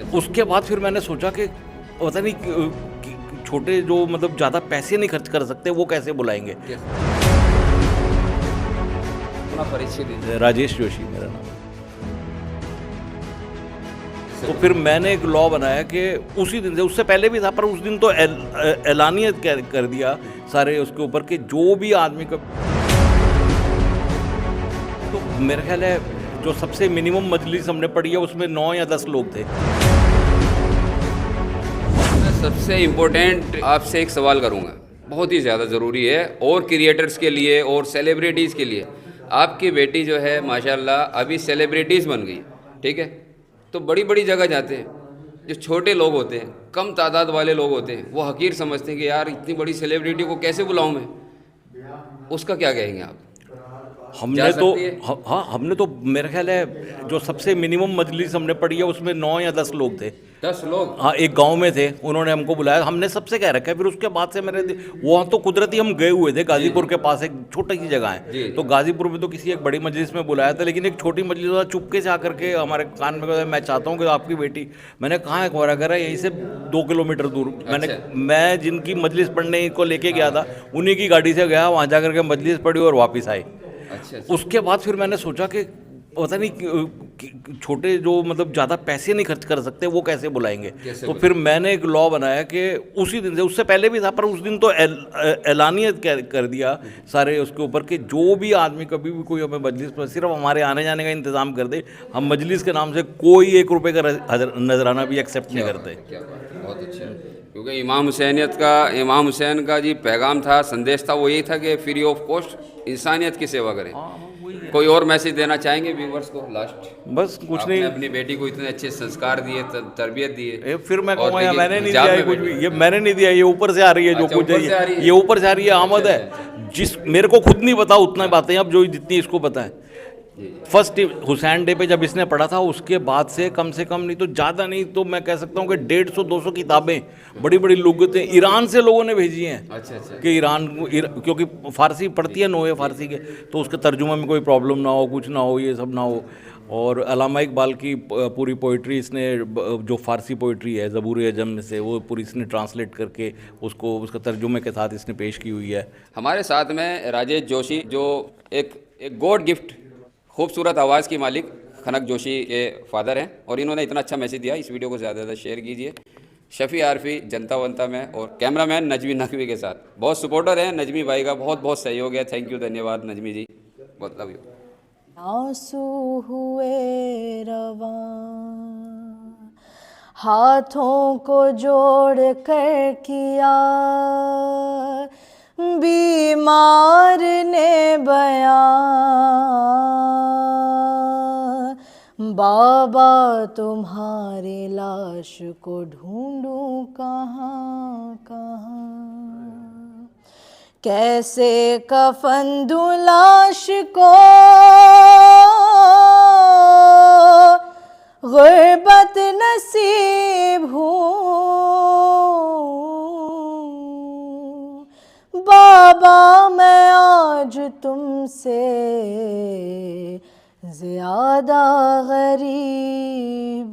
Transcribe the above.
अच्छा। उसके बाद फिर मैंने सोचा कि पता नहीं छोटे जो मतलब ज़्यादा पैसे नहीं खर्च कर सकते वो कैसे बुलाएंगे। अपना परिचय दीजिए। राजेश जोशी मेरा नाम। तो फिर मैंने एक लॉ बनाया कि उसी दिन से, उससे पहले भी था पर उस दिन तो ऐलानियत कर दिया सारे उसके ऊपर कि जो भी आदमी का, तो मेरा ख्याल है जो सबसे मिनिमम मजलिस हमने पढ़ी है उसमें 9 या 10 लोग थे। सबसे इम्पोर्टेंट आपसे एक सवाल करूंगा, बहुत ही ज़्यादा ज़रूरी है और क्रिएटर्स के लिए और सेलिब्रिटीज़ के लिए। आपकी बेटी जो है माशाल्लाह अभी सेलिब्रिटीज़ बन गई, ठीक है। तो बड़ी बड़ी जगह जाते हैं, जो छोटे लोग होते हैं, कम तादाद वाले लोग होते हैं, वो हकीर समझते हैं कि यार इतनी बड़ी सेलिब्रिटी को कैसे बुलाऊं मैं। उसका क्या कहेंगे आप? जा हमने तो सकती है? हाँ, हमने तो मेरा ख्याल है जो सबसे मिनिमम मजलिस हमने पढ़ी है उसमें 9 या 10 लोग थे। 10 लोग? हाँ, एक गांव में थे, उन्होंने हमको बुलाया, हमने सबसे कह रखा है। फिर उसके बाद से मेरे वहाँ तो कुदरती हम गए हुए थे, गाजीपुर के पास एक छोटी सी जगह जी, है, जी। तो गाजीपुर में तो किसी एक बड़ी मजलिस में बुलाया था, लेकिन एक छोटी मजलिस वाला चुपके से आकर के हमारे कान में कहा, मैं चाहता हूँ कि आपकी बेटी। मैंने कहा है कोरा करा, यहीं से 2 किलोमीटर दूर। अच्छा। मैं जिनकी मजलिस पढ़ने को लेके गया था उन्हीं की गाड़ी से गया, वहाँ जा करके मजलिस पढ़ी और वापस आए। अच्छा अच्छा। उसके बाद फिर मैंने सोचा कि पता नहीं छोटे जो मतलब ज़्यादा पैसे नहीं खर्च कर सकते वो कैसे बुलाएंगे। कैसे तो बुलाएंगे? फिर मैंने एक लॉ बनाया कि उसी दिन से, उससे पहले भी था पर उस दिन तो ऐलानियत कर दिया सारे उसके ऊपर कि जो भी आदमी कभी भी कोई हमें मजलिस पर सिर्फ हमारे आने जाने का इंतज़ाम कर दे, हम मजलिस के नाम से कोई 1 रुपये का नजराना भी एक्सेप्ट नहीं करते। क्या बात है, बहुत अच्छा। क्योंकि इमाम हुसैन का जी पैगाम था, संदेश था, वो यही था कि फ्री ऑफ कॉस्ट इंसानियत की सेवा करें। कोई और मैसेज देना चाहेंगे व्यूवर्स को लास्ट? बस कुछ आपने नहीं। अपनी बेटी को इतने अच्छे संस्कार दिए, तरबियत दिए, फिर मैं और कहूँगा यार देखिए मैंने नहीं हिजाब दिया ये में कुछ बैठी भी, है। ये मैंने नहीं दिया, ये ऊपर से आ रही है जो अच्छा, कुछ है, ऊपर से आ रही है। ये ऊपर से आ रही है, आमद अच्छा, है। अच्छा। जिस मेरे को खुद नहीं पता उतना बातें अब जो जितनी इसको पता है। जी जी। फर्स्ट हुसैन डे पे जब इसने पढ़ा था उसके बाद से कम नहीं तो ज़्यादा नहीं तो मैं कह सकता हूँ कि 150-200 किताबें, बड़ी बड़ी लुगतें ईरान से लोगों ने भेजी हैं। अच्छा अच्छा। कि क्योंकि फ़ारसी पढ़ती है, नोए फ़ारसी के, तो उसके तर्जुमे में कोई प्रॉब्लम ना हो, कुछ ना हो, ये सब ना हो। और अल्लामा इकबाल की पूरी पोइट्री इसने जो फ़ारसी पोइट्री है ज़बूर अजम में से, वो पूरी इसने ट्रांसलेट करके उसको उसका तर्जुमे के साथ इसने पेश की हुई है। हमारे साथ में राजेश जोशी, जो एक गॉड गिफ्ट खूबसूरत आवाज़ की मालिक खनक जोशी के फादर हैं, और इन्होंने इतना अच्छा मैसेज दिया। इस वीडियो को ज़्यादा से ज़्यादा शेयर कीजिए। शफ़ी आरफी जनता वंता में, और कैमरामैन नजमी नकवी के साथ बहुत सपोर्टर हैं। नजमी भाई का बहुत बहुत सहयोग है। थैंक यू, धन्यवाद नजमी जी, बहुत लव यू। आंसू हुए रवां, हाथों को जोड़ कर किया बीमार ने बयां, बाबा तुम्हारी लाश को ढूंढूं कहाँ कहाँ, कैसे कफन दूं लाश को गुर्बत नसीब हूँ, बाबा मैं आज तुमसे ज़्यादा गरीब